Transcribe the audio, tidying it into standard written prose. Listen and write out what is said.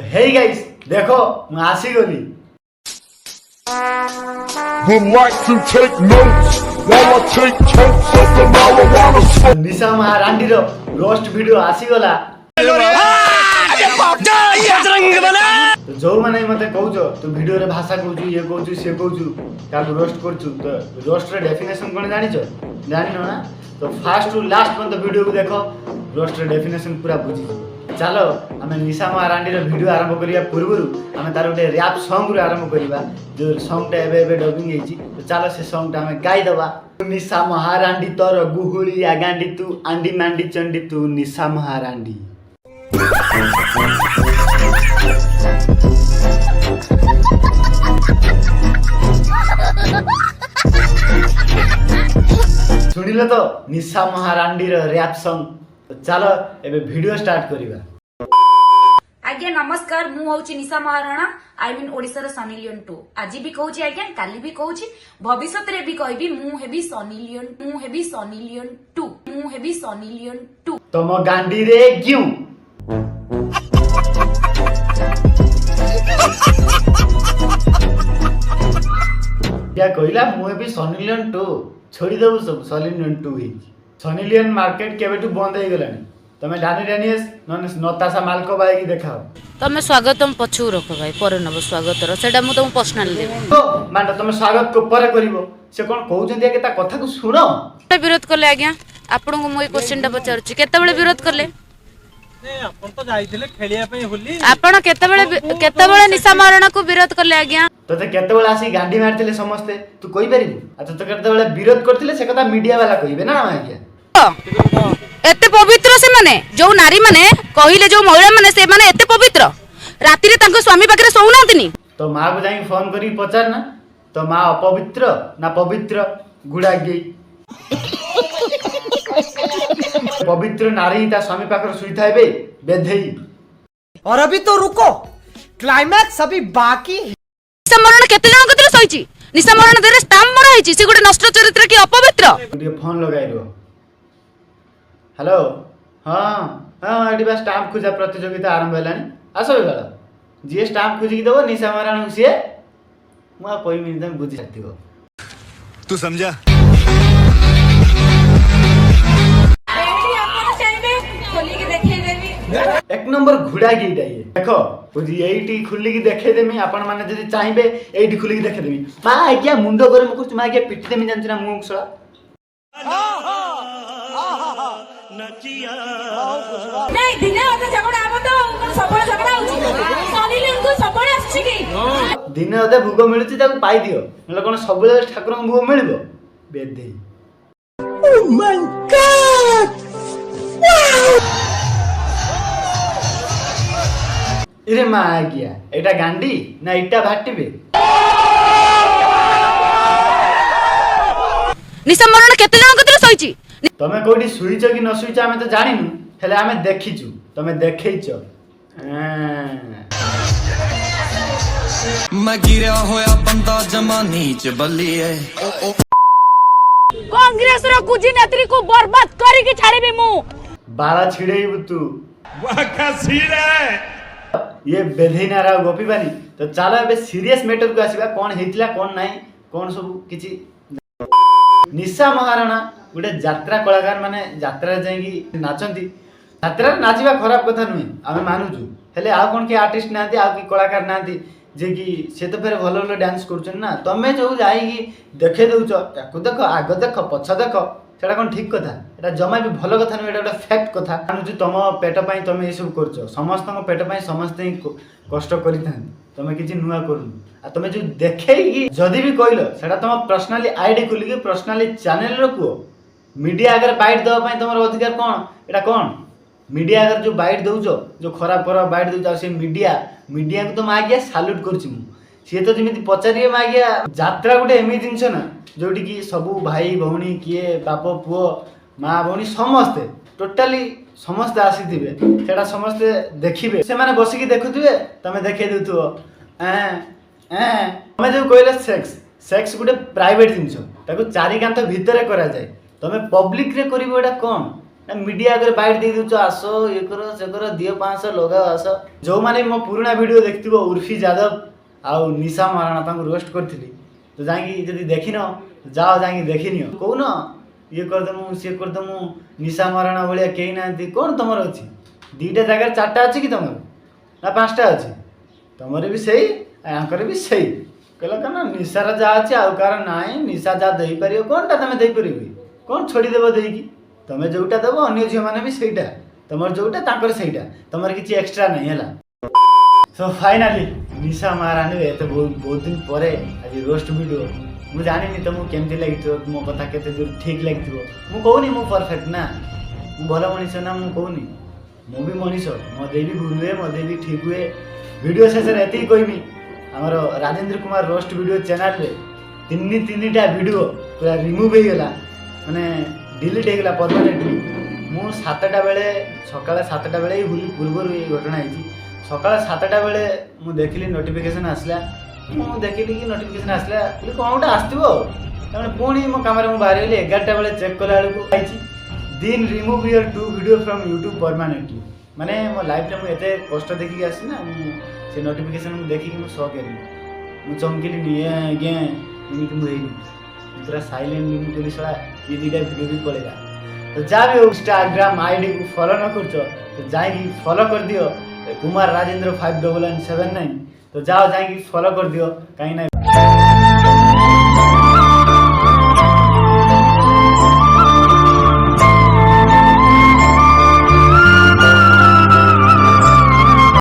Hey guys देखो मैं आसी गली Would like to take notes while I take totes of the marijuana smoke. निशा महारानी रो रोस्ट वीडियो आसी गला तो जो माने मते कहउछो तू वीडियो रे भाषा कहउछु ये कहउछु से कहउछु का रोस्ट करछु तो रोस्ट रे डेफिनेशन कोन जानिछो जानिनो ना तो फास्ट टू लास्ट पन तो वीडियो को देखो रोस्ट रे डेफिनेशन पूरा बुझी चलो हमें निशा महारानी रो वीडियो आरंभ करिया पूर्वरु हमें तार गोटे रैप सॉन्ग रो आरंभ करिबा जो सॉन्ग टा एबे डबिंग हेची तो चलो से सॉन्ग टा हमें गाई दबा निशा महारानी तोर गुहुली आगांडी तू आंडी मांडी चंडी तू निशा महारानी सुनिल तो निशा महारानी रो रैप सॉन्ग तो चलो एबे वीडियो स्टार्ट करिबा आज्ञा नमस्कार मु होची निशा महाराणा आई मीन ओडिसा रो सनी लियोन 2 आज भी कहूची आज्ञा काली भी कहूची भविष्यत रे भी कहबी मु हेबी सनी लियोन 2 तम गांडी रे क्यों क्या कहला मु हेबी सनी लियोन 2 छोड़ी देबो सब सनी लियोन 2 ही सनी लियोन मार्केट केबेटू बंद हे गेलानी तमे डानी डानियस नन नताशा मालको बाई की देखाओ तमे स्वागतम पछु रखो भाई पर नब स्वागत रो सेटा मु तुम पर्सनल देबो तो मांडा तमे स्वागत को परे करिवो से कोन कहउछन्ती के ता कथा को सुनो विरोध करले आज्ञा आपन को मोई क्वेश्चन टा पचारछि केते बेले विरोध करले आपण तो जाइथिले खेलिया पई होली आपन केते बेले निशा महाराणा को विरोध करले आज्ञा तते केते बेला आसी गांडी मारथिले समस्ते तू कहि परिबु अच्छा तो केते बेला विरोध करथिले से कथा मीडिया वाला कहिबे ना आज्ञा एते पवित्र से माने जो नारी माने कहिले जो महिला माने से माने एते पवित्र राति रे तांको स्वामी पाखरे सोउनांतिनी तो मां को जाई फोन करी पचार ना तो मां अपवित्र ना पवित्र गुडा गई पवित्र नारी ता स्वामी पाखरे सुई थाइबे बेधई और अभी तो रुको क्लाइमैक्स अभी बाकी है। निशा महाराणा केते जन कतरे सोइची निशा महाराणा देरे स्टाम्प मरा हिची से गोटे नष्ट चरित्र की अपवित्र ये फोन लगाई रो हेलो हाँ हाँ एटी बा स्टाम्प खुजा प्रतियोगिता आरंभ हेलानी आसो बेला जी स्टाम्प खुजी देबो निशा महाराणा से मु कोई मिनिट में बुझी सकतिबो तू समझा एक नंबर घुड़ा गीटा ये देखो बुझी एटी खुली की देखे देमी आपण माने जदी चाहिबे एटी खुली की देखे देमी मा आज्ञा मुंडो गरम करछ मा आज्ञा पिट देमी जानछ ना मुंह सळा नहीं दिने होते झगड़ा आबो तो कोन सबळ झगड़ा होची सनी लियोन को सबळ आछि की दिने होते भोग मिलुची ताको पाई दियो नले कोन सबले ठाकुर भोग मिलबो बेदे ओ माय गॉड इरे मा आज्ञा एटा गांडी ना इटा भाटिबे निशा महाराणा केते जन कतरे सोइची तमे कोडी सुइछ कि न सुइछ आमे तो जानिनु हेले आमे देखिछु तमे देखैछ मैं गिरा होया बंदा जमा नीच बल्लिए कांग्रेस रो कुजी नेत्री को बर्बाद करी के छाड़ीबी मु बाला छिड़ेइबु तू वाका सीरे ये बेधैना राव गोपीबानी तो चलो एबे सीरियस मैटर को आसीबा कोन हेतिला कोन नाही कोन सब किछि निशा महाराणा गोटे यात्रा कलाकार माने यात्रा जाई नाचंती यात्रा नाचिबा खराब कथा नुहे आमे मानुछु हेले आ कोन के आर्टिस्ट नांती आ की कलाकार नांती जे कि से तो फेर भलो भलो डांस करछन ना तमे जो जाई की देखे दउछो ताको देखो आगो देखो पछ देखो सेटा कोन ठीक कथा एटा जमा भी भलो कथा नुहे एटा गोटे फैक्ट कथा मानुछु तम पेट पई तमे ए सब करछो समस्त को पेट पई समस्त ही कष्ट करिथान तमे किछि नुआ करू आ तमे जो देखेई की जदी भी कहलो सेटा तम पर्सनली आईडी खुली के पर्सनली चैनल रखो मीडिया अगर बाइट दवा पई तमर अधिकार कोन एटा कोन मीडिया अगर जो बाइट दउछो जो खराब खराब बाइट दउछो से मीडिया को तो मागिया सैल्यूट करछि मु से तो जेमिति पचारिए मागिया यात्रा गोटे एमि जिंस ना जोटी की सबु भाई भौणी किए बाप पुओ माँ भौणी समस्ते टोटाली समस्ते आसीथिबे सेटा समस्ते देखिबे से माने बसी की देखुथिबे तमे देखे देउथुओ तमे जो कहले सेक्स गोटे प्राइवेट जिंस ताको चारि कांथ भितरे करा जाय तमे पब्लिक रे करिवो एटा कोन ना मीडिया अगर बाइट दे दूच आस ये करो से करो दियो 500 लगाओ आस जो माने मो पुराना वीडियो देखथिबो उर्फी यादव आउ निशा महाराणा तांको रोस्ट करथिली तो जाई जदी देखिनो जाओ जाई देखिनियो कोन ये कर दमु से कर दमु निशा महाराणा भलिया केही नांती कोन तमर अछि दीटा जगह चारटा अछि कि तमर ना पांचटा अछि तमरे भी सही आंकर भी सही कहला कना निशार जा अछि आउ कार नाई निशा जा देई परियो कोनटा तमे देई परिबी कोन छोड़ी देबो देई की तमे जोटा देबो अन्य झियो माने भी सेटा तमर जोटा तांकर सेटा तमर किछि एक्स्ट्रा नहीं हला सो फाइनली निशा महाराणी एते बहुत दिन परे आज रोस्ट वीडियो मु जानिनी तुमको केमती लागितो मो कथा केते दूर ठीक लागितो मु कहूनी मु परफेक्ट ना मु भलो मनीष ना मु कहूनी मु भी मनीष मो देवी भूल हुए मो देवी ठीक हुए वीडियो शेष रे एती कहमी हमर Rajendra Kumar roast video channel रे तीनटा वीडियो पूरा रिमूव हो गला माने डिलीट हो गला परमानेंटली मु 7टा बेले सकाळ 7टा बेले ही पूर्व ये घटना है सकाळ 7टा बेले मु देखली नोटिफिकेशन आसला मु देखली कि नोटिफिकेशन आसला कि कोनटा आस्तिबो तमने पुणी मो कैमरा मु बाहर गेली 11टा बेले चेक कला बेलू आइची दिन remove your 2 video from YouTube permanently माने मो लाइफ रे मु एते कष्ट देखि आसी ना मु से नोटिफिकेशन मु देखि कि मु शॉक हेली मु चमकिली नि आगे एमिति मु हेली पूरा साइलेंट मु केली सळा ये दीटा वीडियो भी पड़ेगा तो जा भी इंस्टाग्राम आईडी को फॉलो न करछो तो जाई फॉलो कर दियो कुमार राजेंद्र 5179 तो जाओ जाई फॉलो कर दियो कहीं ना